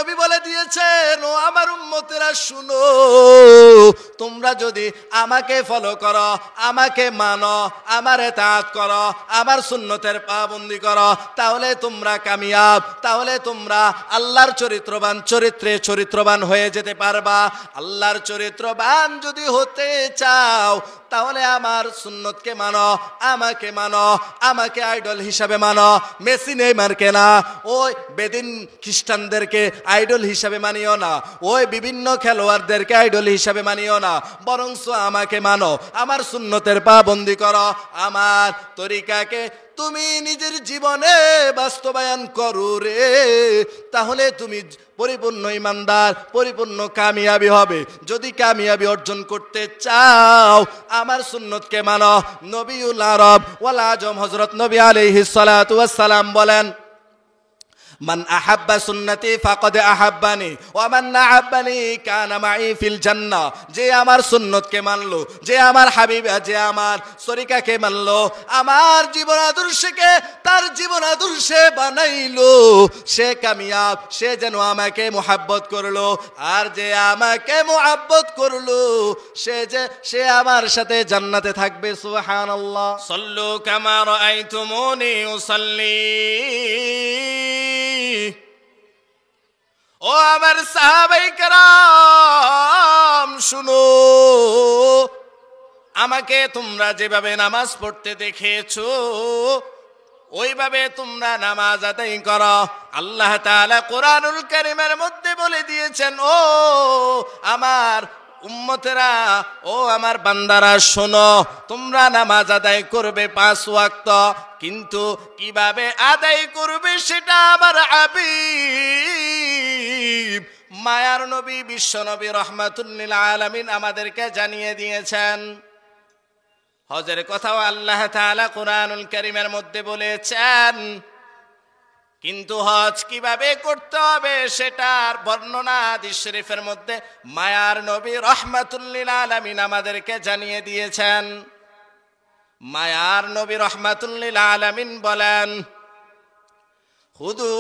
নবী বলে দিয়েছেন, ও আমার উম্মতেরা শুনো, তোমরা যদি আমাকে ফলো করো, আমাকে মানো, আমার ইতাআত করো, আমার সুন্নতের পাবন্দি করো, তাহলে তোমরা কামিয়াব, তাহলে তোমরা আল্লাহর চরিত্রবান হয়ে যেতে পারবা। আল্লাহর চরিত্রবান যদি হতে চাও তাহলে আমার সুন্নতকে মানো, আমাকে মানো, আমাকে আইডল হিসাবে মানো। মেসি নেইমারকে না, ওই বেদিন খ্রিস্টানদেরকে আইডল হিসাবে মানিও না, ওই বিভিন্ন খেলোয়াড়দেরকে আইডল হিসাবে মানিও না, বরঞ্চ আমাকে মানো, আমার সুন্নতের পাবন্দি করো, আমার তরিকাকে তুমি নিজের জীবনে বাস্তবায়ন করো রে, তাহলে তুমি পরিপূর্ণ ইমানদার, পরিপূর্ণ কামিয়াবি হবে। যদি কামিয়াবি অর্জন করতে চাও আমার সুন্নতকে মানো। নবিউল আরব ওয়াল আজম হযরত নবী আলাইহিস সালাতু ওয়াস সালাম বলেন, মান আহাব্বা সুন্নতি ফাকাদ আহাব্বানি ওয়া মান আহাব্বানি কানা মাই ফিল জান্নাহ। যে আমার সুন্নতকে মানলো, যে আমার হাবিব, যে আমার তরিকাকে মানলো, আমার জীবন আদর্শকে তার জীবন আদর্শে বানাইলো, সে কামিয়াব, সে যেন আমাকে মুহাব্বত করলো। আর যে আমাকে মুহাব্বত করলো সে আমার সাথে জান্নাতে থাকবে। সুবহানাল্লাহ। সাল্লু কামা রাআইতুমুনি উসাল্লি। ও আমার সাহাবায়ে কেরাম শুনো, আমাকে তোমরা যেভাবে নামাজ পড়তে দেখেছো ওইভাবে তোমরা নামাজ আদায় করো। আল্লাহ তাআলা কোরআনুল কারীমের মধ্যে বলে দিয়েছেন, ও আমার উম্মতেরা, ও আমার বান্দারা শোনো, তোমরা নামাজ আদায় করবে 5 ওয়াক্ত, কিন্তু কিভাবে আদায় করবে সেটা আমার হাবিব মায়ার নবী বিশ্ব নবী রাহমাতুল লিল আলামিন আমাদেরকে জানিয়ে দিয়েছেন। হজের কথাও আল্লাহ তাআলা কোরআনুল কারীমের মধ্যে বলেছেন, কিন্তু হজ কিভাবে করতে হবে সেটার বর্ণনা হাদিস শরীফের মধ্যে মায়ার নবী রাহমাতুল লিল আলামিন আমাদেরকে জানিয়ে দিয়েছেন। মায়ার নবী রাহমাতুল লিল আলামিন বলেন, খুদু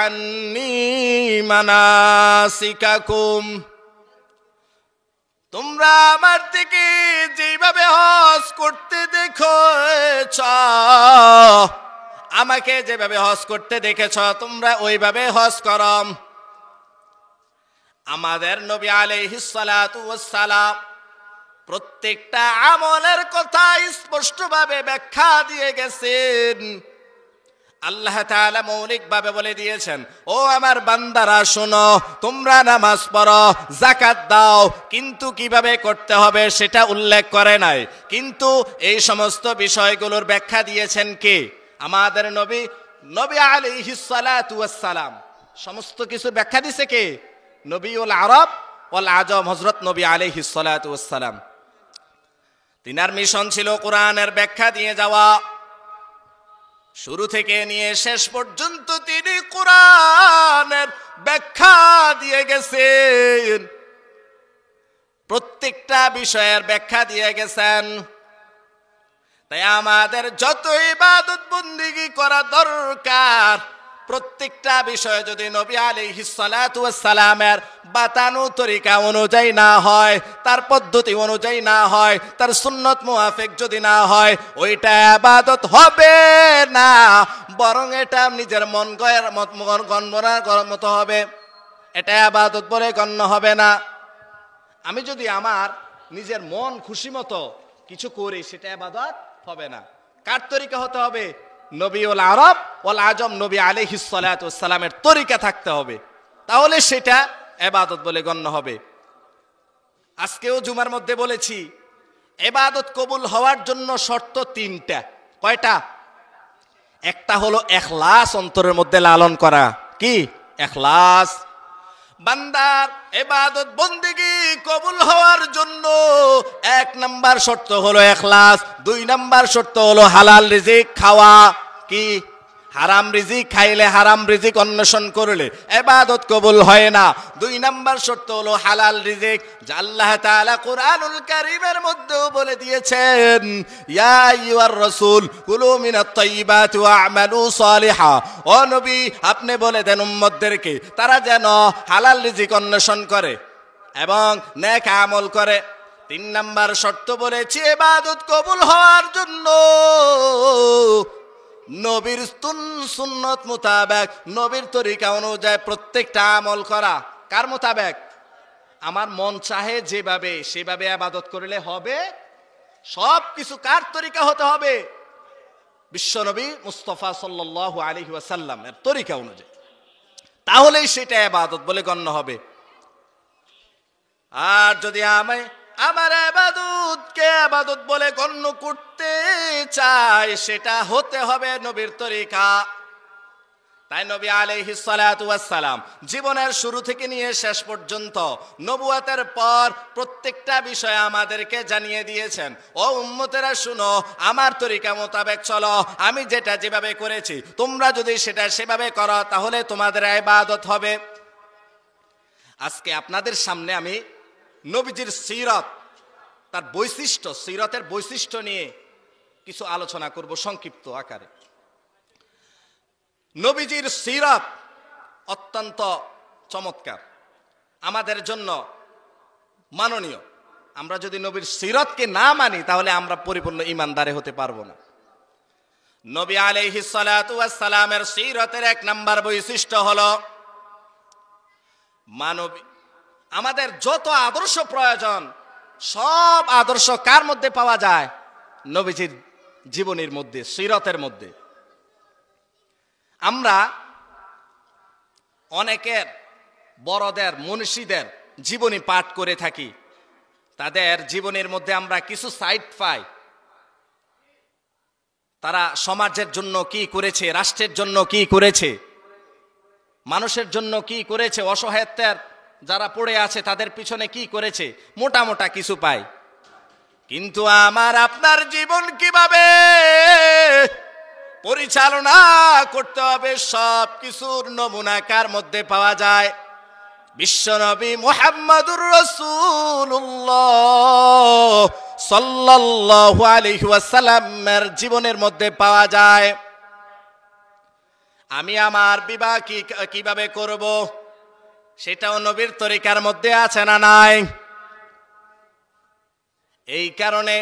আন্নি মানাসিকাকুম, তোমরা আমার থেকে যেভাবে হজ করতে দেখেছ, আমাকে যেভাবে হজ করতে দেখেছ তোমরা ওইভাবে হজ করো। আমাদের নবী আলাইহিস সালাতু ওয়াস সালাম প্রত্যেকটা আমলের কথা স্পষ্টভাবে ব্যাখ্যা দিয়ে গেছেন। আল্লাহ তাআলা মৌলিকভাবে বলে দিয়েছেন, ও আমার বান্দারা শোনো, তোমরা নামাজ পড়ো, যাকাত দাও, কিন্তু কিভাবে করতে হবে সেটা উল্লেখ করে নাই। কিন্তু এই সমস্ত বিষয়গুলোর ব্যাখ্যা দিয়েছেন কে? আমাদের নবী আলাইহিস সালাতু ওয়াস সালাম। সমস্ত কিছু ব্যাখ্যা দিয়েছে কে? নবীউল আরব ওয়াল আজম হযরত নবী আলাইহিস সালাতু ওয়াস সালাম। তিনার মিশন ছিল কোরআনের ব্যাখ্যা দিয়ে যাওয়া। শুরু থেকে নিয়ে শেষ পর্যন্ত তিনি কোরআনের ব্যাখ্যা দিয়ে গেছেন, প্রত্যেকটা বিষয়ের ব্যাখ্যা দিয়ে গেছেন। তাই আমাদের যত ইবাদত বন্দেগী করা দরকার, প্রত্যেকটা বিষয় যদি নবী আলাইহিস সালাতু ওয়াস সালামের বাতানো তরিকা অনুযায়ী না হয়, তার পদ্ধতি অনুযায়ী না হয়, তার সুন্নত মুআফিক যদি না হয়, ওইটা ইবাদত হবে না, বরং এটা নিজের মন গয়ের মতো হবে, এটা ইবাদত বলে গণ্য হবে না। আমি যদি আমার নিজের মন খুশি মতো কিছু করি সেটা ইবাদত হবে না। কার তরিকা হতে হবে? নবীউল আরব ওয়াল আজম নবী আলাইহিস সালাতু ওয়াস সালামের তরিকা থাকতে হবে, তাহলে সেটা ইবাদত বলে গণ্য হবে। আজকেও জুমার মধ্যে বলেছি, ইবাদত কবুল হওয়ার জন্য শর্ত 3টা। কয়টা? একটা হলো ইখলাস, অন্তরের মধ্যে লালন করা। কি? ইখলাস। বান্দার ইবাদত বন্দেগী কবুল হওয়ার জন্য 1 নাম্বার শর্ত হলো ইখলাস, 2 নাম্বার শর্ত হলো হালাল রিজিক খাওয়া। কি? হারাম রিজিক খাইলে, হারাম রিজিক অন্বেষণ করলে ইবাদত কবুল হয় না। 2 নাম্বার শর্ত হলো হালাল রিজিক, যা আল্লাহ তাআলা কুরআনুল কারীমের মধ্যেও বলে দিয়েছেন, ইয়া আইয়ুহার রাসূল কুলু মিনাত তাইয়্যিবাতি ওয়া'মালু সালিহা। ও নবী, আপনি বলে দেন উম্মতদেরকে তারা যেন হালাল রিজিক অন্বেষণ করে এবং নেক আমল করে। 3 নাম্বার শর্ত বলেছি ইবাদত কবুল হওয়ার জন্য নবীর সুন্নত মোতাবেক, নবীর তরিকা অনুযায়ী প্রত্যেকটা আমল করা। কার মোতাবেক? আমার মন চাহে যেভাবে সেভাবে ইবাদত করলে হবে। সব কিছু কার তরিকা হতে হবে? বিশ্বনবী মুস্তাফা সাল্লাল্লাহু আলাইহি ওয়াসাল্লাম এর তরিকা অনুযায়ী, তাহলেই সেটা ইবাদত বলে গণ্য হবে। আর যদি আমার ইবাদতকে ইবাদত বলে গণ্য করতে চাই, সেটা হতে হবে নবীর তরিকা। তাই নবী আলাইহিস সালাতু ওয়াস সালাম জীবনের শুরু থেকে নিয়ে শেষ পর্যন্ত নবুয়তের পর প্রত্যেকটা বিষয় আমাদেরকে জানিয়ে দিয়েছেন, ও উম্মতেরা শুনো, আমার তরিকা মোতাবেক চলো। আমি যেটা যেভাবে করেছি তোমরা যদি সেটা সেভাবে করো তাহলে তোমাদের ইবাদত হবে। আজকে আপনাদের সামনে আমি নবীজির সিরাত, তার বৈশিষ্ট্য, সিরাতের বৈশিষ্ট্য নিয়ে কিছু আলোচনা করব সংক্ষিপ্ত আকারে। নবীজির সিরাত অত্যন্ত চমৎকার, আমাদের জন্য মাননীয়। আমরা যদি নবীর সিরাতকে না মানি তাহলে আমরা পরিপূর্ণ ঈমানদার হতে পারবো না। নবী আলাইহিস সালাতু ওয়াস সালামের সিরাতের 1 নাম্বার বৈশিষ্ট্য হলো মানবী। আমাদের যত আদর্শ প্রয়োজন সব আদর্শ কার মধ্যে পাওয়া যায়? নবীজির জীবনীর মধ্যে, সিরাতের মধ্যে। আমরা অনেকের বড়দের, মনীষীদের জীবনী পাঠ করে থাকি, তাদের জীবনের মধ্যে আমরা কিছু সাইড পাই। তারা সমাজের জন্য কি করেছে, রাষ্ট্রের জন্য কি করেছে, মানুষের জন্য কি করেছে, অসহায়ত্বের যারা পড়ে আছে তাদের পিছনে কি করেছে, মোটা মোটা কিছু পাই। কিন্তু আমার আপনার জীবন কিভাবে পরিচালনা করতে হবে সব কিছুর নমুনা কার মধ্যে পাওয়া যায়? বিশ্বনবী মুহাম্মদুর রাসূলুল্লাহ সাল্লাল্লাহু আলাইহি ওয়াসাল্লামের জীবনের মধ্যে পাওয়া যায়। আমি আমার বিবাহ কিভাবে করব সেটাও নবীর তরিকার মধ্যে আছে না নাই? এই কারণে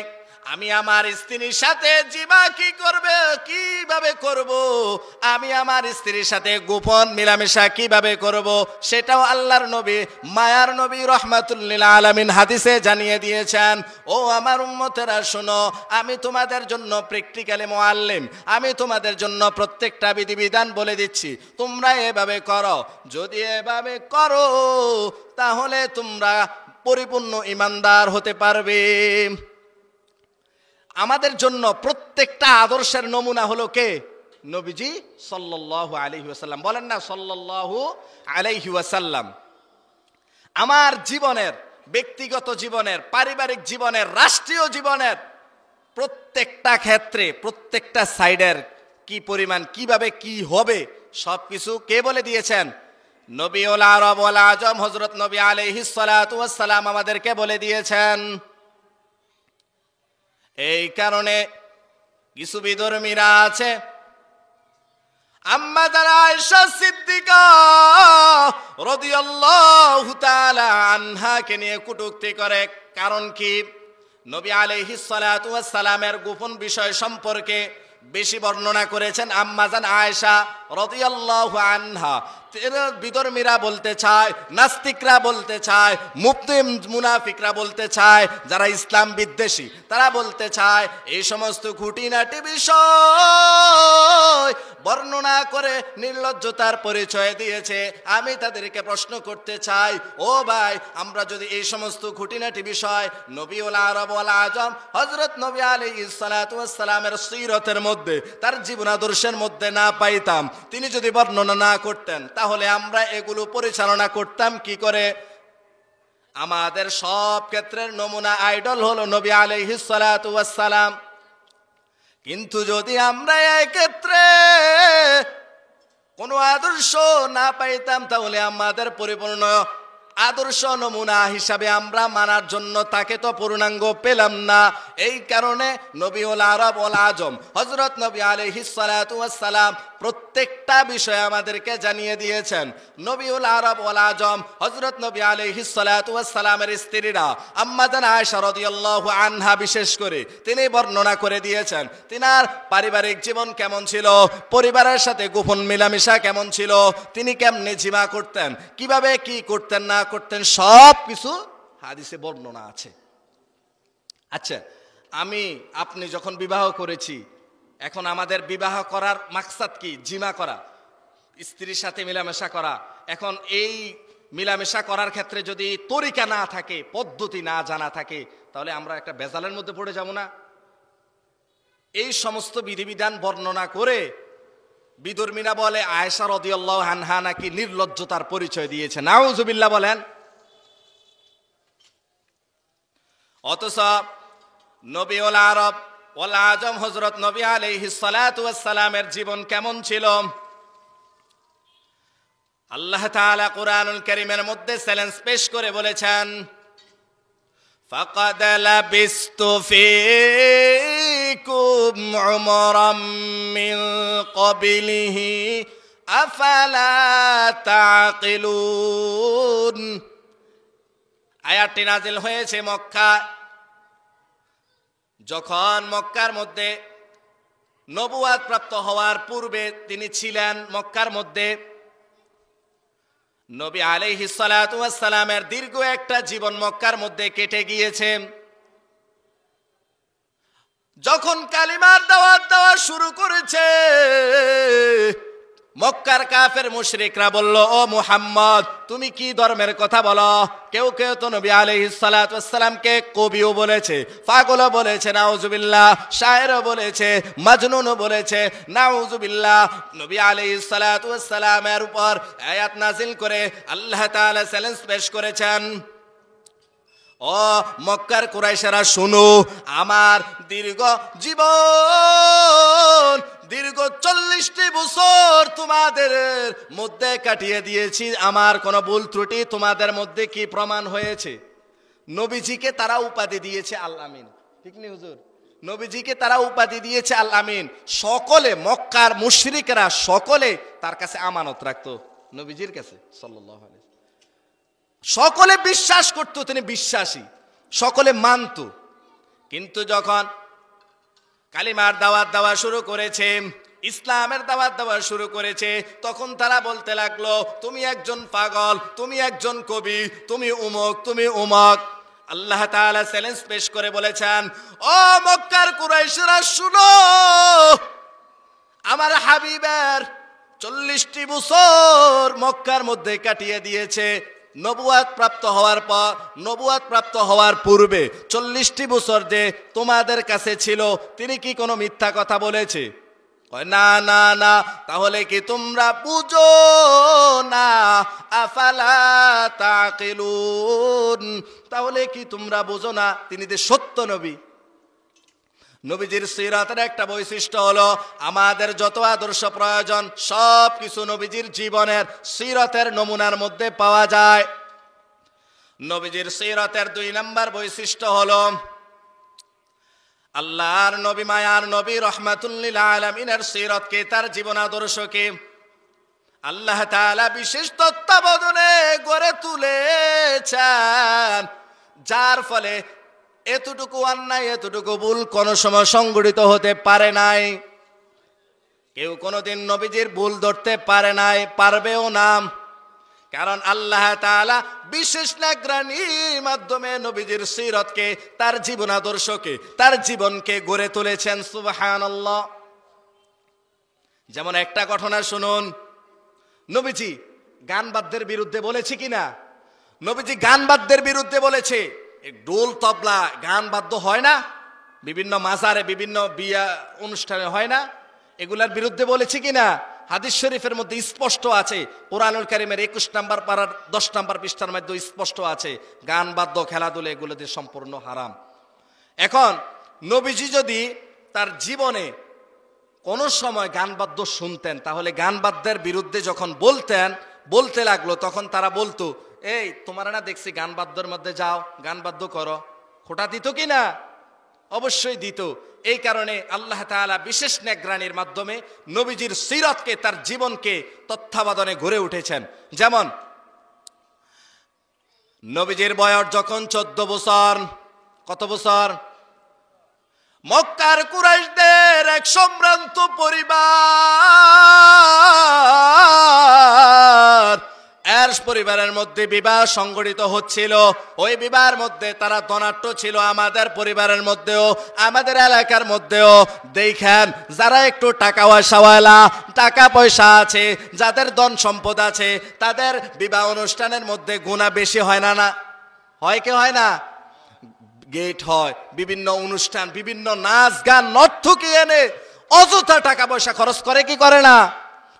আমি আমার স্ত্রীর সাথে কিভাবে করব, আমি আমার স্ত্রীর সাথে গোপন মিলামেশা কিভাবে করব সেটাও আল্লাহর নবী, মায়ার নবী রাহমাতুল লিল আলামিন হাদিসে জানিয়ে দিয়েছেন। ও আমার উম্মতেরা শোনো, আমি তোমাদের জন্য প্র্যাকটিক্যালি মুআল্লিম, আমি তোমাদের জন্য প্রত্যেকটা বিধিবিধান বলে দিচ্ছি, তোমরা এভাবে করো। যদি এভাবে করো তাহলে তোমরা পরিপূর্ণ ঈমানদার হতে পারবে। আমাদের জন্য প্রত্যেকটা আদর্শের নমুনা হলো কে? নবীজি সাল্লাল্লাহু আলাইহি ওয়াসাল্লাম। বলেন না সাল্লাল্লাহু আলাইহি ওয়াসাল্লাম। আমার জীবনের, ব্যক্তিগত জীবনের, পারিবারিক জীবনের, রাষ্ট্রীয় জীবনের প্রত্যেকটা ক্ষেত্রে, প্রত্যেকটা সাইডের কি পরিমাণ, কিভাবে কি হবে সবকিছু কে বলে দিয়েছেন? নবীউল আরব ওয়াল আজম হযরত নবী আলাইহিস সালাতু ওয়াস সালাম আমাদেরকে বলে দিয়েছেন। এই কারণে কিছু বিধর্মীরা আছে আম্মা আয়েশা সিদ্দিকা রাদিয়াল্লাহু তাআলা আনহাকে নিয়ে কটূক্তি করে। কারণ কি? নবী আলাইহিস সালাতু ওয়াস সালামের গোপন বিষয় সম্পর্কে বেশি বর্ণনা করেছেন আম্মাজান আয়েশা রাদিয়াল্লাহু আনহা। বিধর্মীরা বলতে চায়, নাস্তিকরা বলতে চায়, মুনাফিকরা বলতে চায়, যারা ইসলাম বিদ্বেষী তারা বলতে চায় এই সমস্ত খুঁটিনাটি বিষয় বর্ণনা করে নির্লজ্জতার পরিচয় দিয়েছে। আমি তাদেরকে প্রশ্ন করতে চাই, ও ভাই, আমরা যদি এই সমস্ত খুঁটিনাটি বিষয় নবীউল আরব ওয়াল আজম হযরত নবী আলাইহিস সালাতু ওয়াস সালামের সিরাতের মধ্যে, তার জীবন আদর্শের মধ্যে না পাইতাম, তিনি যদি বর্ণনা না করতেন, তাহলে আমরা এগুলো পরিচালনা করতাম কি করে? আমাদের সব ক্ষেত্রের নমুনা আইডল হলো নবী আলাইহিস সালাতু ওয়াস সালাম। কিন্তু যদি আমরা এই ক্ষেত্রে কোনো আদর্শ না পাইতাম, তাহলে আমাদের পরিপূর্ণ আদর্শ নমুনা হিসাবে আমরা মানার জন্য তাকে তো পূর্ণাঙ্গ পেলাম না। এই কারণে নবীউল আরব ওয়াল আজম হযরত নবী আলাইহিস সালাতু ওয়াস সালাম প্রত্যেকটা বিষয় আমাদেরকে জানিয়ে দিয়েছেন। নবীউল আরব ওয়াল আজম হযরত নবী আলাইহিস সালাতু ওয়াস সালামের স্ত্রীরা আম্মা জান আয়েশা রাদিয়াল্লাহু আনহা বিশেষ করে তিনি বর্ণনা করে দিয়েছেন তিনার পারিবারিক জীবন কেমন ছিল, পরিবারের সাথে গোপন মেলামেশা কেমন ছিল, তিনি কেমনে জিমা করতেন, কিভাবে কি করতেন না করতেন, সব কিছু হাদিসে বর্ণনা আছে। আচ্ছা, আপনি যখন বিবাহ করেছি, এখন আমাদের বিবাহ করার মাকসাদ কি? জিমা করা, স্ত্রীর সাথে মেলামেশা করা। এখন এই মেলামেশা করার ক্ষেত্রে যদি তরিকা না থাকে, পদ্ধতি না জানা থাকে, তাহলে আমরা একটা বেজালের মধ্যে পড়ে যাব না? এই সমস্ত বিধিবিধান বর্ণনা করে বিদুর্মীরা বলে আয়েশা রাদিয়াল্লাহু আনহা নাকি নির্লজ্জতার পরিচয় দিয়েছে। নাউজুবিল্লাহ বলেন। অথচ নবীউল আরব ওয়াল আজম হযরত নবী আলাইহিস সালাতু ওয়াস সালামের জীবন কেমন ছিল? আল্লাহ তাআলা কুরআনুল কারীমের মধ্যে চ্যালেঞ্জ পেশ করে বলেছেন, ফাকাদ লাবিস্তু ফীকুম উমরাম মিন ক্বাবলিহি আফালা তাকিলুন। আয়াতটি নাযিল হয়েছে মক্কা। যখন মক্কার মধ্যে নবুয়াত প্রাপ্ত হওয়ার পূর্বে তিনি ছিলেন মক্কার মধ্যে। নবী আলাইহিস সালাতু ওয়াস সালামের দীর্ঘ একটা জীবন মক্কার মধ্যে কেটে গিয়েছে। যখন কালিমার দাওয়াত দেওয়া শুরু করেছে, মক্কার কাফের মুশরিকরা বলল, ও মুহাম্মদ, তুমি কি ধর্মের কথা বলো? কেউ কেউ তো নবী আলাইহিস সালাতু ওয়াস সালামকে কবিও বলেছে, পাগলও বলেছে, নাউজুবিল্লাহ, শায়েরও বলেছে, মাজনুনও বলেছে, নাউজুবিল্লাহ। নবী আলাইহিস সালাতু ওয়াস সালামের উপর আয়াত নাযিল করে আল্লাহ তাআলা চ্যালেঞ্জ পেশ করেছেন, ও মক্কার কুরাইশেরা শুনো, আমার দীর্ঘ জীবন, দীর্ঘ 40টি বছর তোমাদের মধ্যে কাটিয়ে দিয়েছি, আমার কোনো ভুল ত্রুটি তোমাদের মধ্যে কি প্রমাণ হয়েছে? নবীজিকে তারা উপাধি দিয়েছে আল আমিন, ঠিক নেই হুজুর? নবীজিকে তারা উপাধি দিয়েছে আল আমিন। সকলে, মক্কার মুশরিকরা সকলে তার কাছে আমানত রাখতো, নবীজির কাছে সাল্লাল্লাহু আলাইহি। সকলে বিশ্বাস করত তিনি বিশ্বাসী, সকলে মানত। কিন্তু যখন কালিমার দাওয়াত দেওয়া শুরু করেছে, ইসলামের দাওয়াত দেওয়া শুরু করেছে, তখন তারা বলতে লাগলো, তুমি একজন পাগল, তুমি একজন কবি, তুমি উমক, তুমি উমক। আল্লাহ তাআলা চ্যালেঞ্জ পেশ করে বলেছেন, ও মক্কার কুরাইশরা শুনো, আমার হাবিবের 40টি বছর মক্কার মধ্যে কাটিয়ে দিয়েছে। নবুয়াত প্রাপ্ত হওয়ার পূর্বে 40টি বছর যে তোমাদের কাছে ছিল, তিনি কি কোনো মিথ্যা কথা বলেছে? না না না। তাহলে কি তোমরা বুঝো না? আফালা তাকিলুন, তাহলে কি তোমরা বুঝো না তিনি যে সত্য নবী? নবীজির সিরাতের একটা বৈশিষ্ট্য হলো, আমাদের যত আদর্শ প্রয়োজন সব কিছু নবীজির জীবনের সিরাতের নমুনার মধ্যে পাওয়া যায়। নবীজির সিরাতের 2 নম্বর বৈশিষ্ট্য হলো, আল্লাহর নবী, মায়ার নবী, রহমাতুল লিল আলামিনের সিরাতকে, তার জীবন আদর্শকে আল্লাহ তাআলা বিশেষ তত্ত্বাবধানে গড়ে তুলেছেন, যার ফলে এতটুকু অন্যায়, এতটুকু ভুল কোন সময় সংগঠিত হতে পারে নাই। কেউ কোনোদিন নবীজির ভুল ধরতে পারে নাই, পারবেও না। কারণ আল্লাহ তাআলা বিশেষ নিগরানির মাধ্যমে নবীজির সিরাতকে, তার জীবন আদর্শকে, তার জীবনকে গড়ে তুলেছেন। সুবহানাল্লাহ। যেমন একটা ঘটনা শুনুন, নবীজি গান বাদ্যের বিরুদ্ধে বলেছে কিনা? নবীজি গান বাদ্যের বিরুদ্ধে বলেছে। ঢোল তবলা গান বাদ্য হয় না, বিভিন্ন মাজারে, বিভিন্ন বিয়া অনুষ্ঠানে হয় না, এগুলার বিরুদ্ধে বলেছে কিনা? হাদিস শরীফের মধ্যে স্পষ্ট আছে, কোরআনুল কারীমের 21 নম্বর পারার 10 নম্বর পৃষ্ঠার মধ্যে স্পষ্ট আছে, গান বাদ্য খেলাধুলা এগুলোতে সম্পূর্ণ হারাম। এখন নবীজি যদি তার জীবনে কোনো সময় গান বাদ্য শুনতেন, তাহলে গান বাদ্যের বিরুদ্ধে যখন বলতে লাগলো, তখন তারা বলতো, এই তোমার না দেখছি গান বাদ্যর মধ্যে যাও, গান বাদ্য করো। খোঁটা দিত কি না? অবশ্যই দিত। এই কারণে আল্লাহ তাআলা বিশেষ নেগরানির মাধ্যমে নবীজির সিরাতকে, তার জীবনকে তত্ত্বাবধানে গড়ে উঠেছেন। যেমন নবীজির বয়স যখন 14 বছর, কত বছর? মক্কার কুরাইশদের এক সম্ভ্রান্ত পরিবার, এর পরিবারের মধ্যে বিবাহ সংগঠিত হচ্ছিল। ওই বিবাহের মধ্যে তারা ধনাঢ্য ছিল, আমাদের পরিবারের মধ্যেও, আমাদের এলাকার মধ্যেও। দেখেন, যারা একটু টাকা পয়সাওয়ালা, টাকা পয়সা আছে, যাদের ধন সম্পদ আছে, তাদের বিবাহ অনুষ্ঠানের মধ্যে গুনাহ বেশি হয় না? না হয় কি হয় না? গেট হয়, বিভিন্ন অনুষ্ঠান, বিভিন্ন নাচ গান, নর্তকী এনে অযথা টাকা পয়সা খরচ করে কি করে না?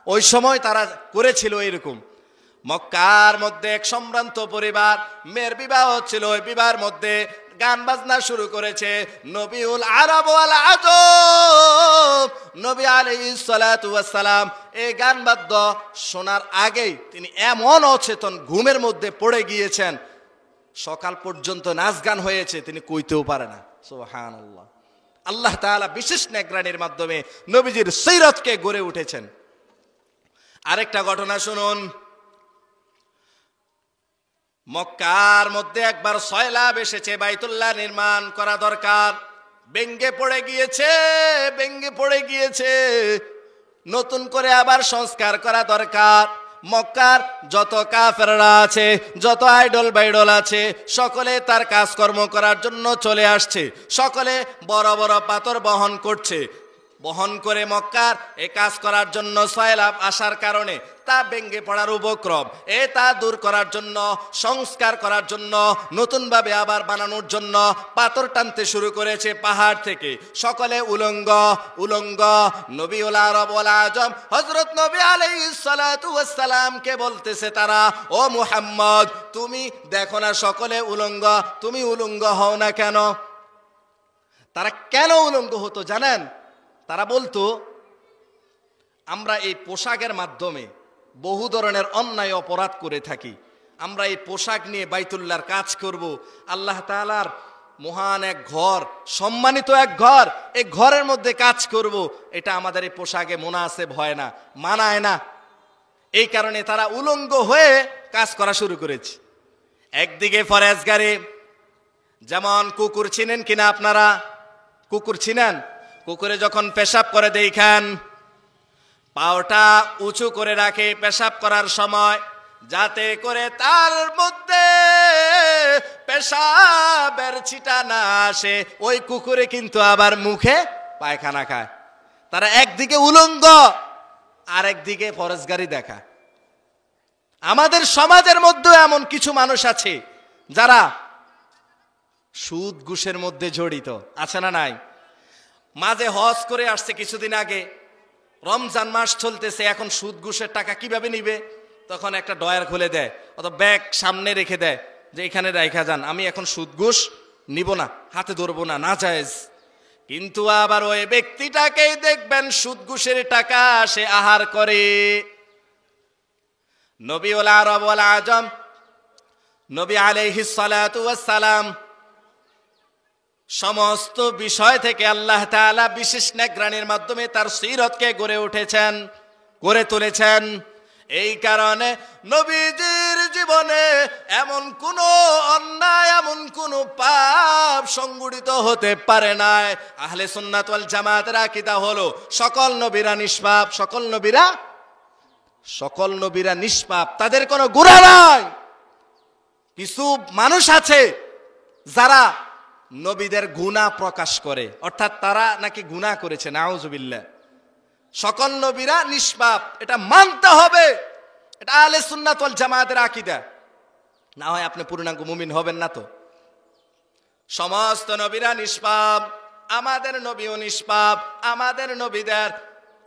ওই সময় তারা করেছিল এরকম। মক্কার মধ্যে এক সম্ভ্রান্ত পরিবার, মেয়ের বিবাহ হচ্ছিল। ওই বিবাহের মধ্যে গান বাজনা শুরু করেছে। নবীউল আরব ওয়াল আজম, নবী আলাইহিস সালাতু ওয়াস সালাম এই গান বাদ্য শোনার আগেই তিনি এমন অচেতন ঘুমের মধ্যে পড়ে গিয়েছেন, সকাল পর্যন্ত নাচ গান হয়েছে, তিনি কইতেও পারে না। সুবহানাল্লাহ। আল্লাহ তাআলা বিশেষ নেগরানির মাধ্যমে নবীজির সিরাতকে গড়ে উঠেছেন। আরেকটা ঘটনা শুনুন। মক্কার মধ্যে একবার সয়লাব এসেছে, বাইতুল্লাহ নির্মাণ করা দরকার, ভেঙে পড়ে গিয়েছে, নতুন করে আবার সংস্কার করা দরকার। মক্কার যত কাফেররা আছে, যত আইডল বাইডল আছে, সকলে তার কাজকর্ম করার জন্য চলে আসছে। সকলে বড় বড় পাথর বহন করছে, বহন করে মক্কার এই কাজ করার জন্য সয়লাব আসার কারণে তা ভেঙে পড়ার উপক্রম, তা দূর করার জন্য, সংস্কার করার জন্য, নতুনভাবে আবার বানানোর জন্য পাথর টানতে শুরু করেছে পাহাড় থেকে। সকলে উলঙ্গ। নবীউল আরব ওয়াল আজম হযরত নবী আলাইহিস সালাতু ওয়াস সালামকে বলতেছে তারা, ও মুহাম্মদ, তুমি দেখো না সকলে উলঙ্গ, তুমি উলঙ্গ হও না কেন? তারা কেন উলঙ্গ হতো জানেন? তারা বলতো, আমরা এই পোশাকের মাধ্যমে বহু ধরনের অন্যায় অপরাধ করে থাকি, আমরা এই পোশাক নিয়ে বাইতুল্লাহর কাজ করব, আল্লাহ তাআলার মহান এক ঘর, সম্মানিত এক ঘর, এই ঘরের মধ্যে কাজ করব, এটা আমাদের এই পোশাকে মুনাসেব হয় না, মানায় না। এই কারণে তারা উলঙ্গ হয়ে কাজ করা শুরু করেছে। একদিকে ফরেজগারে, যেমন কুকুর চিনেন কিনা আপনারা? কুকুর চিনেন? কুকুরে যখন পেশাব করে দেখেন, পাওটা উঁচু করে রাখে পেশাব করার সময়, যাতে করে তার মধ্যে পেশাবের ছিটা না আসে। ওই কুকুরে কিন্তু আবার মুখে পায়খানা খায়। তারা একদিকে উলঙ্গ, আর একদিকে ফরেজগারি দেখা। আমাদের সমাজের মধ্যে এমন কিছু মানুষ আছে যারা সুদ ঘুষের মধ্যে জড়িত, আছে না নাই? মাঝে হজ করে আসছে কিছুদিন আগে, রমজান মাস চলতেছে, এখন সুদ ঘুষের টাকা কিভাবে নিবে? তখন একটা ডয়ার খুলে দেয়, অথবা ব্যাগ সামনে রেখে দেয় যে এখানে রেখা যান, আমি এখন সুদ ঘুষ নিব না, হাতে ধরবো না, না জায়েজ। কিন্তু আবার ওই ব্যক্তিটাকেই দেখবেন সুদ ঘুষের টাকা সে আহার করে। নবীউল আরব ওয়াল আজম নবী আলাইহিস সালাতু ওয়াস সালাম সমস্ত বিষয় থেকে আল্লাহ তাআলা বিশেষ নেগরানির মাধ্যমে তার সিরাতকে গড়ে তুলেছেন। এই কারণে নবীজির জীবনে এমন কোন অন্যায়, এমন কোন পাপ সংগঠিত হতে পারে নাই। আহলে সুন্নাত ওয়াল জামাতের আকীদা হলো সকল নবীরা নিষ্পাপ, সকল নবীরা নিষ্পাপ, তাদের কোনো গুনাহ নাই। কিছু মানুষ আছে যারা নবীদের গুনাহ প্রকাশ করে, অর্থাৎ তারা নাকি গুনাহ করেছে, নাউজুবিল্লাহ। সকল নবীরা নিষ্পাপ, এটা মানতে হবে, এটা আহলে সুন্নাত ওয়াল জামাতের আকীদা। না হয় আপনি পূর্ণাঙ্গ মুমিন হবেন না। তো সমস্ত নবীরা নিষ্পাপ, আমাদের নবীও নিষ্পাপ।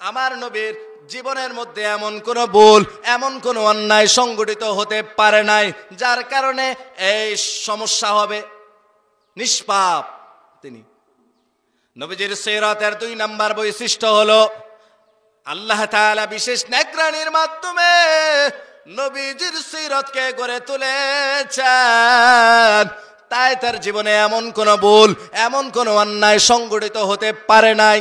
আমার নবীর জীবনের মধ্যে এমন কোন ভুল, এমন কোন অন্যায় সংগঠিত হতে পারে নাই যার কারণে এই সমস্যা হবে। নিষ্পাপ তিনি। নবীজির সিরাতের 2 নাম্বার বৈশিষ্ট্য হলো আল্লাহ তাআলা বিশেষ নেকরানির মাধ্যমে নবীজির সিরাতকে গড়ে তুলেছেন। তাই তার জীবনে এমন কোন ভুল, এমন কোন অন্যায় সংঘটিত হতে পারে নাই।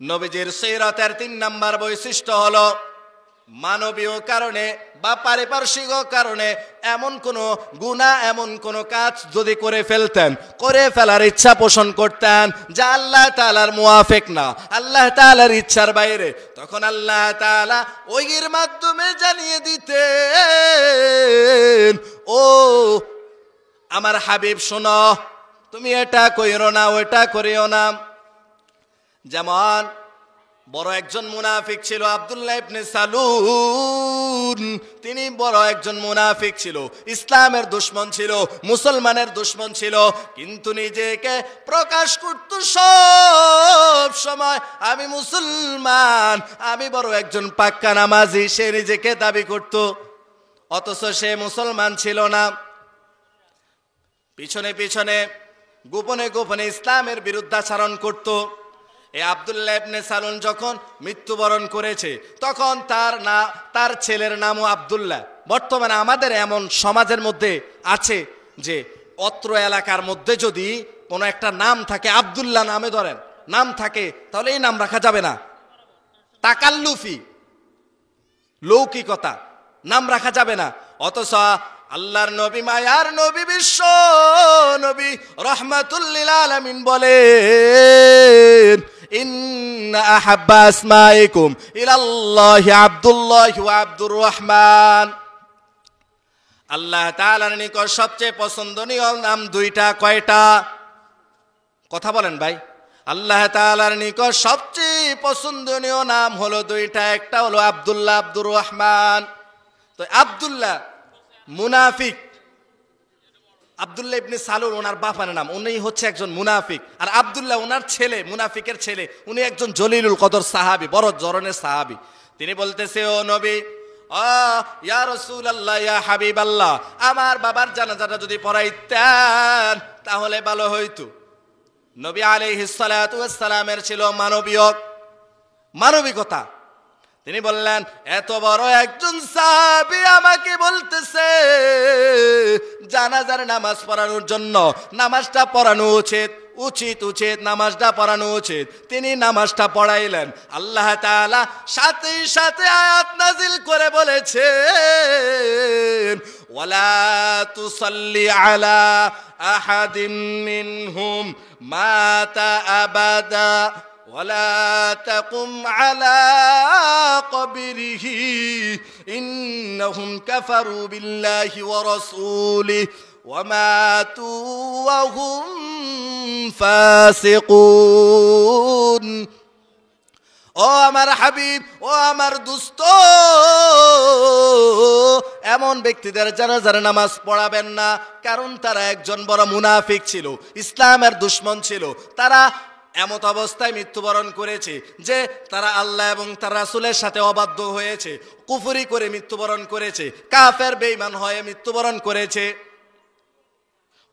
নবীজির সিরাতের 3 নাম্বার বৈশিষ্ট্য হলো মানবীয় কারণে বা পারিপার্শ্বিক কারণে এমন কোন গুনাহ, এমন কোন কাজ যদি করে ফেলার ইচ্ছা পোষণ করতেন যা আল্লাহ তাআলার মুয়াফিক না, আল্লাহ তাআলার ইচ্ছার বাইরে, তখন আল্লাহ তাআলা ওহির মাধ্যমে জানিয়ে দিতেন, ও আমার হাবিব শোনো, তুমি এটা কইরো না, ওটা করিও না। যেমন বড় একজন মুনাফিক ছিল আব্দুল্লাহ ইবনে সালুল, তিনি বড় একজন মুনাফিক ছিল, ইসলামের দুশমন ছিল, মুসলমানের দুশমন ছিল, কিন্তু নিজেকে প্রকাশ করত সব সময় আমি মুসলমান, আমি বড় একজন পাক্কা নামাজি, সে নিজেকে দাবি করত, অথচ সে মুসলমান ছিল না। পিছনে পিছনে গোপনে গোপনে ইসলামের বিরুদ্ধাচরণ করত। এই আব্দুল্লাহ ইবনে সালুল যখন মৃত্যুবরণ করেছে তখন তার ছেলের নামও আব্দুল্লাহ। বর্তমানে আমাদের এমন সমাজের মধ্যে আছে যে অত্র এলাকার মধ্যে যদি কোনো একটা নাম থাকে, আব্দুল্লাহ নামে ধরেন নাম থাকে, তাহলে এই নাম রাখা যাবে না। তাকাল্লুফি, লৌকিকতা, নাম রাখা যাবে না। অথচ আল্লাহর নবী, মায়ার নবী, বিশ্ব নবী রাহমাতুল লিল আলামিন বলেন, ইন্না আহাব্বা আসমাইকুম ইলাল্লাহি আব্দুল্লাহ ওয়া আব্দুর রহমান। আল্লাহ তাআলার নিকট সবচেয়ে পছন্দনীয় নাম 2টা। কয়টা? কথা বলেন ভাই। আল্লাহ তাআলার নিকট সবচেয়ে পছন্দনীয় নাম হলো 2টা, একটা হলো আব্দুল্লাহ, আব্দুর রহমান। তো আব্দুল্লাহ মুনাফিক, আব্দুল্লাহ ইবনে সালুল ওনার বাবার নাম, উনি হচ্ছে একজন মুনাফিক, আর আব্দুল্লাহ ওনার ছেলে, মুনাফিকের ছেলে, উনি একজন জলিলুল কদর সাহাবী, বড় ধরনের সাহাবী। তিনি বলতেছে, ও নবী, ইয়া রাসূলুল্লাহ, ইয়া হাবিবাল্লাহ, আমার বাবার জানাজাটা যদি পড়াইতেন তাহলে ভালো হইতো। নবী আলাইহিস সালাতু ওয়াস সালামের ছিল মানবিকতা। তিনি বললেন, এত বড় একজন সাহাবী আমাকে বলতেছে জানাজার নামাজ পড়ানোর জন্য, নামাজটা পড়ানো উচিত, নামাজটা পড়ানো উচিত। তিনি নামাজটা পড়াইলেন। আল্লাহ তাআলা সাথে সাথে আয়াত নাজিল করে বলেছেন, ওয়ালা তুসাল্লি আলা আহাদিম মিনহুম মাতা আবাদা ওয়ালা তাকুম আলা কবরিহি ইন্নাহুম কাফারু বিল্লাহি ওয়া রাসূলিহি ওয়া মাতু ওয়া হুম ফাসিকুন। ও আমার হাবিব, ও আমার দোস্ত, এমন ব্যক্তিদের জানাজার নামাজ পড়াবেন না, কারণ তারা একজন বড় মুনাফিক ছিল, ইসলামের দুশমন ছিল। তারা এমত অবস্থায় মৃত্যুবরণ করেছে যে তারা আল্লাহ এবং তার রাসূলের সাথে অবাধ্য হয়েছে, কুফরি করে মৃত্যুবরণ করেছে, কাফের বেঈমান হয়ে মৃত্যুবরণ করেছে।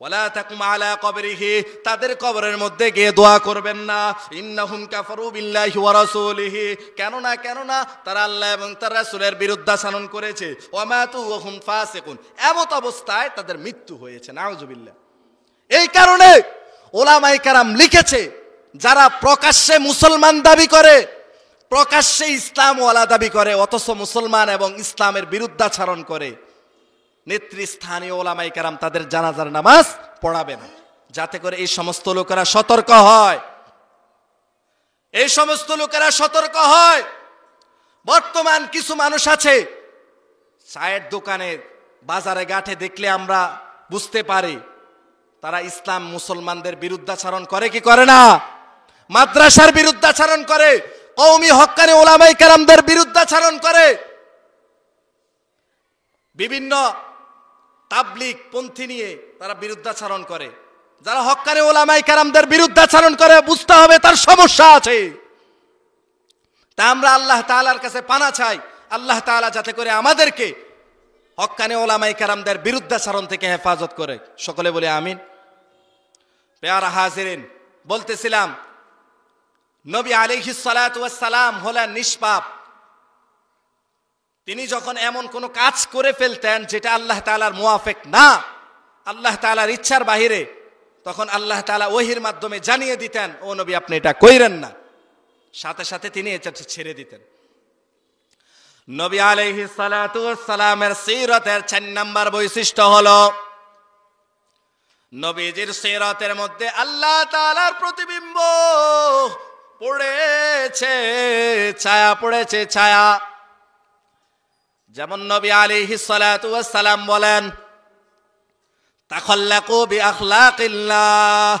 ওয়ালা তাকুম আলা কবরিহি, তাদের কবরের মধ্যে গিয়ে দোয়া করবেন না। ইন্নাহুম কাফারু বিল্লাহি ওয়া রাসূলিহি, কেননা তারা আল্লাহ এবং তার রাসূলের বিরুদ্ধাচরণ করেছে। ওয়া মাতু ওয়া হুম ফাসিকুন, এমত অবস্থায় তাদের মৃত্যু হয়েছে। নাউযুবিল্লাহ। এই কারণে উলামায়ে কেরাম লিখেছে, যারা প্রকাশ্যে মুসলমান দাবি করে, প্রকাশ্যে ইসলামওয়ালা দাবি করে, অথচ মুসলমান এবং ইসলামের বিরুদ্ধাচরণ করে, নেতৃস্থানীয় ওলামায়ে কেরাম তাদের জানাজার নামাজ পড়াবে না, যাতে করে এই সমস্ত লোকেরা সতর্ক হয়। এই সমস্ত লোকেরা সতর্ক হয়। বর্তমান কিছু মানুষ আছে, চায়ের দোকানে, বাজারে ঘাটে দেখলে আমরা বুঝতে পারি তারা ইসলাম মুসলমানদের বিরুদ্ধাচরণ করে কি করে না? মাদ্রাসার বিরুদ্ধাচরণ করে, কওমি হক্কানি ওলামায়ে কেরামদের বিরুদ্ধাচরণ করে, বিভিন্ন তাবলিগ পন্থী নিয়ে তারা বিরুদ্ধাচরণ করে। যারা হক্কানি ওলামায়ে কেরামদের বিরুদ্ধাচরণ করে, বুঝতে হবে তার সমস্যা আছে। তা আমরা আল্লাহ তাআলার কাছে পানা চাই, আল্লাহ তাআলা যাতে করে আমাদেরকে হক্কানি ওলামায়ে কেরামদের বিরুদ্ধাচরণ থেকে হেফাজত করে। সকলে বলে আমিন। পেয়ারা হাজিরিন, বলতেছিলাম নবী আলাইহিস সালাতু ওয়াস সালাম হলেন নিষ্পাপ। তিনি যখন এমন কোন কাজ করে ফেলতেন যেটা আল্লাহ তাআলার মুওয়াফিক না, আল্লাহ তাআলার ইচ্ছার বাহিরে, তখন আল্লাহ তাআলা ওহীর মাধ্যমে জানিয়ে দিতেন, ও নবী আপনি এটা কইরেন না, সাথে সাথে তিনি এটা ছেড়ে দিতেন। নবী আলাইহিস সালাতু ওয়াস সালামের সিরাতের 4 নাম্বার বৈশিষ্ট্য হলো নবীজির সিরাতের মধ্যে আল্লাহ তাআলার প্রতিবিম্ব পড়েছে, ছায়া পড়েছে, ছায়া। যেমন নবী আলাইহিস সালাতু ওয়াস সালাম বলেন, তাখাল্লাকু বিআখলাকিল্লাহ,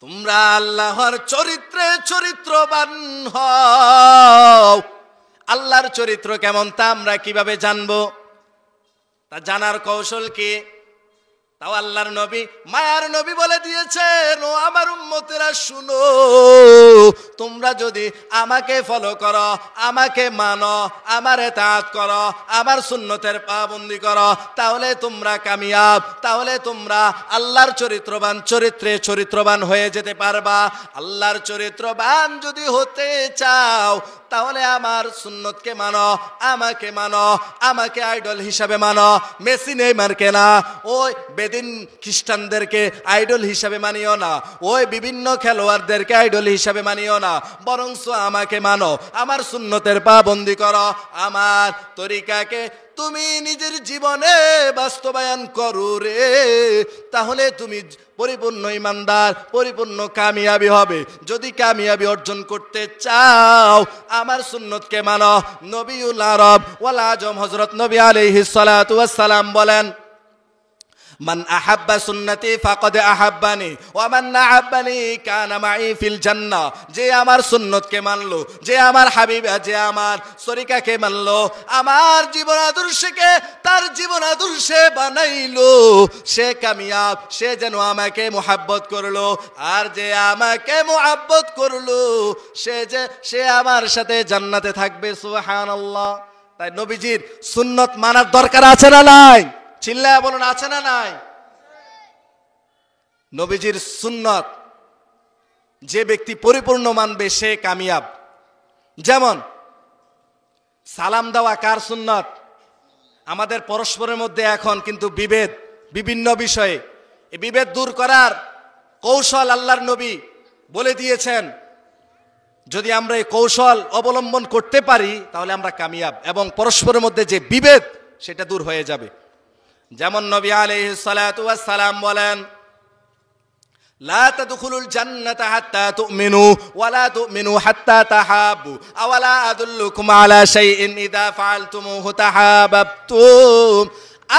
তোমরা আল্লাহর চরিত্রে চরিত্রবান হও। আল্লাহর চরিত্র কেমন তা আমরা কিভাবে জানবো? তা জানার কৌশল কি? তাও আল্লাহর নবী, মায়ার নবী বলে দিয়েছেন, ও আমার উম্মতেরা শুনো, তোমরা যদি আমাকে ফলো করো, আমাকে মানো, আমার ইতাআত করো, আমার সুন্নতের পাবন্দি করো, তাহলে তোমরা কামিয়াব, তাহলে তোমরা আল্লাহর চরিত্রে চরিত্রবান হয়ে যেতে পারবা। আল্লাহর চরিত্রবান যদি হতে চাও তাহলে আমার সুন্নতকে মানো, আমাকে মানো, আমাকে আইডল হিসাবে মানো। মেসি নেইমারকে না, ওই বেদিন খ্রিস্টানদেরকে আইডল হিসাবে মানিও না, ওই বিভিন্ন খেলোয়াড়দেরকে আইডল হিসাবে মানিও না, বরঞ্চ আমাকে মানো, আমার সুন্নতের পাবন্দি করো, আমার তরিকাকে তুমি নিজের জীবনে বাস্তবায়ন করো রে, তাহলে তুমি পরিপূর্ণ ইমানদার, পরিপূর্ণ কামিয়াবি হবে। যদি কামিয়াবি অর্জন করতে চাও আমার সুন্নতকে মানো। নবিউল আরব ওয়াল আজম হযরত নবী আলাইহিস সালাতু ওয়াস সালাম বলেন, মান আহাব্বা সুন্নতি ফাকাদ আহাব্বানি ওয়া মান আহাব্বানি কানা মাই ফিল জান্নাহ। যে আমার সুন্নতকে মানলো, যে আমার হাবিব, যে আমার তরিকাকে মানলো, আমার জীবন আদর্শকে তার জীবন আদর্শে বানাইলো, সে কামিয়াব, সে যেন আমাকে মুহাব্বত করলো। আর যে আমাকে মুহাব্বত করলো সে আমার সাথে জান্নাতে থাকবে। সুবহানাল্লাহ। তাই নবীজির সুন্নত মানার দরকার আছে না নাই? চিল্লায়া বলুন, আছে না নাই? নবীজির সুন্নত যে ব্যক্তি পরিপূর্ণ মানবে সে কামিয়াব। যেমন সালাম দেওয়া কার সুন্নত? আমাদের পরস্পরের মধ্যে এখন কিন্তু বিভেদ, বিভিন্ন বিষয়ে। এই বিভেদ দূর করার কৌশল আল্লাহর নবী বলে দিয়েছেন। যদি আমরা এই কৌশল অবলম্বন করতে পারি তাহলে আমরা কামিয়াব, এবং পরস্পরের মধ্যে যে বিভেদ সেটা দূর হয়ে যাবে। যেমন নবী আলাইহিস সালাতু ওয়াস সালাম বলেন, লা তাদখুলুল জান্নাতা হাত্তা তুমিনু ওয়া লা তুমিনু হাত্তা তাহাব্বু আওয়ালা আদুল্লুকুম আলা শাইইন ইযা ফাআলতুমুহু তাহাব্বাতুম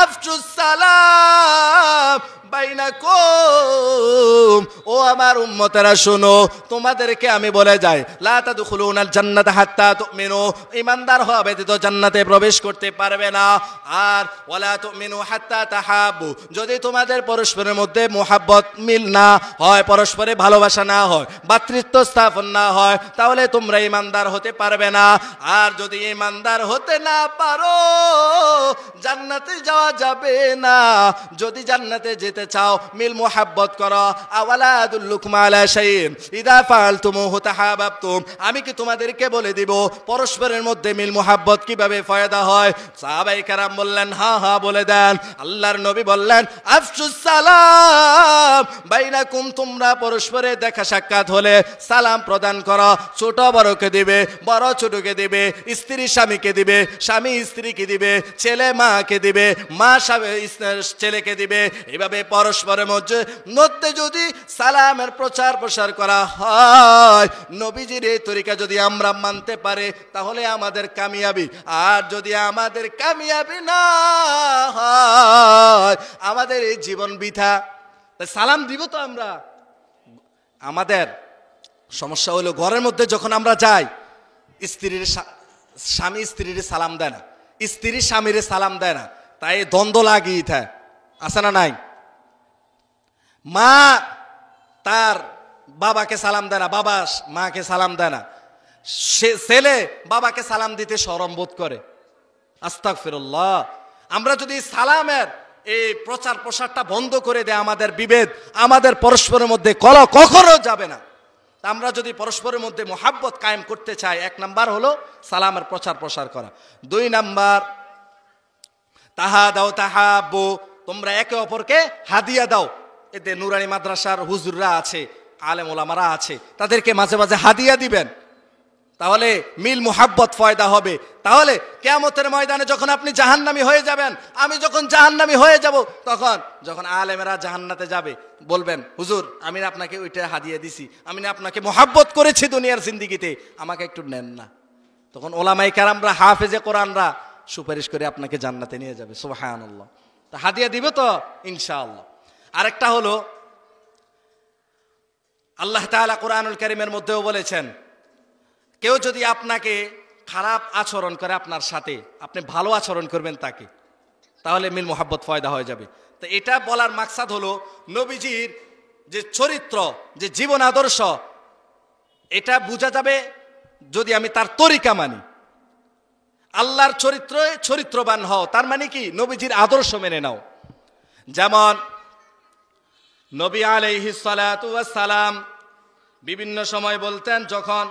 আফশুস সালাম বাইনাকুম। ও আমার উম্মতেরা শোনো, তোমাদেরকে আমি বলে যাই, লা তাদখুলুনাল জান্নাতা হাত্তা তুমিনু, ঈমানদার হওয়া ব্যতীত জান্নাতে প্রবেশ করতে পারবে না। আর ওয়ালা তুমিনু হাত্তা তাহাব্বু, যদি তোমাদের পরস্পরের মধ্যে মুহাব্বত মিল না হয়, পরস্পরে ভালোবাসা না হয়, ভ্রাতৃত্ব স্থাপন না হয়, তাহলে তোমরা ঈমানদার হতে পারবে না। আর যদি ঈমানদার হতে না পারো জান্নাতে যাওয়া যাবে না। যদি জান্নাতে যেতে চাও মিল মুহাব্বত করো। আওয়ালা আদুল্লুকুম আলা শাইইন ইযা ফাআলতুমুহু তাহাব্বাতুম, আমি কি তোমাদেরকে বলে দিব পরস্পরের মধ্যে মিল মুহাব্বত কিভাবে ফায়দা হয়? সাহাবায়ে কেরাম বললেন, হ্যাঁ হ্যাঁ বলে দেন। আল্লাহর নবী বললেন, আফশুস সালাম বাইনাকুম, তোমরা পরস্পরে দেখা সাক্ষাৎ হলে সালাম প্রদান করো। ছোট বড়কে দিবে, বড় ছোটকে দিবে, স্ত্রী স্বামীকে দিবে, স্বামী স্ত্রীকে দিবে, ছেলে মাকে দিবে, মা ছেলেকে দিবে। এভাবে পরস্পরের মধ্যে যদি সালামের প্রচার প্রসার করা হয়, নবীজির এই তরিকা যদি আমরা মানতে পারি তাহলে আমাদের কামিয়াবি। আর যদি আমাদের কামিয়াবি না হয় আমাদের এই জীবন বৃথা। সালাম দিব তো আমরা। আমাদের সমস্যা হলো ঘরের মধ্যে যখন আমরা যাই, স্বামী স্ত্রীর সালাম দেয় না, স্ত্রী স্বামীর সালাম দেয় না, তাই দ্বন্দ্ব লাগিয়ে থাকে, আছে না নাই? মা তার বাবাকে সালাম দেয় না, বাবা মাকে সালাম দেয় না, ছেলে বাবাকে সালাম দিতে শরম বোধ করে। আস্তাগফিরুল্লাহ। আমরা যদি সালামের এই প্রচার প্রসারটা বন্ধ করে দেয়, আমাদের বিভেদ, আমাদের পরস্পরের মধ্যে কলহ কখনো যাবে না। আমরা যদি পরস্পরের মধ্যে মোহাব্বত কায়েম করতে চাই, 1 নাম্বার হলো সালামের প্রচার প্রসার করা। 2 নাম্বার তাহাদাও তাহাব্বু, তোমরা একে অপরকে হাদিয়া দাও। এতে নুরানি মাদ্রাসার হুজুররা আছে, আলেম ওলামারা আছে, তাদেরকে মাঝে মাঝে হাদিয়া দিবেন, তাহলে মিল মুহাব্বত ফয়দা হবে। তাহলে কিয়ামতের ময়দানে যখন আপনি জাহান্নামী হয়ে যাবেন, আমি যখন জাহান্নামী হয়ে যাব, তখন যখন আলেমেরা জাহান্নাতে যাবে বলবেন, হুজুর আমি আপনাকে ওইটা হাদিয়া দিছি, আমি আপনাকে মুহাব্বত করেছি দুনিয়ার জিন্দেগিতে, আমাকে একটু নেন না। তখন ওলামায়ে কেরামরা, হাফেজে কোরআনরা সুপারিশ করে আপনাকে জান্নাতে নিয়ে যাবে। সুবহানাল্লাহ। তা হাদিয়া দিবে তো ইনশাআল্লাহ। আরেকটা হলো আল্লাহ তাআলা কোরআনুল কারীমের মধ্যেও বলেছেন, কেউ যদি আপনাকে খারাপ আচরণ করে আপনার সাথে, আপনি ভালো আচরণ করবেন তাকে, তাহলে মিল মুহাব্বত ফয়দা হয়ে যাবে। তো এটা বলার মাকসাদ হলো নবীজির যে চরিত্র, যে জীবন আদর্শ, এটা বোঝা যাবে যদি আমি তার তরিকা মানি। আল্লাহর চরিত্রবান হও, তার মানে কি নবীজির আদর্শ মেনে নাও। যেমন নবী আলাইহিস সালাতু ওয়াস সালাম বিভিন্ন সময় বলতেন, যখন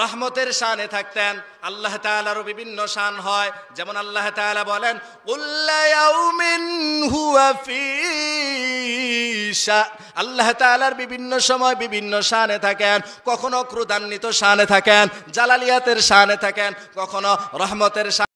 রহমতের শানে থাকতেন, আল্লাহ তাআলারও বিভিন্ন শান হয়। যেমন আল্লাহ তাআলা বলেন, কুল্লা ইয়াউমিন হুয়া ফি শান, আল্লাহ তাআলার বিভিন্ন সময় বিভিন্ন শানে থাকেন, কখনো ক্রোধান্বিত শানে থাকেন, জালালিয়াতের শানে থাকেন, কখনো রহমতের শান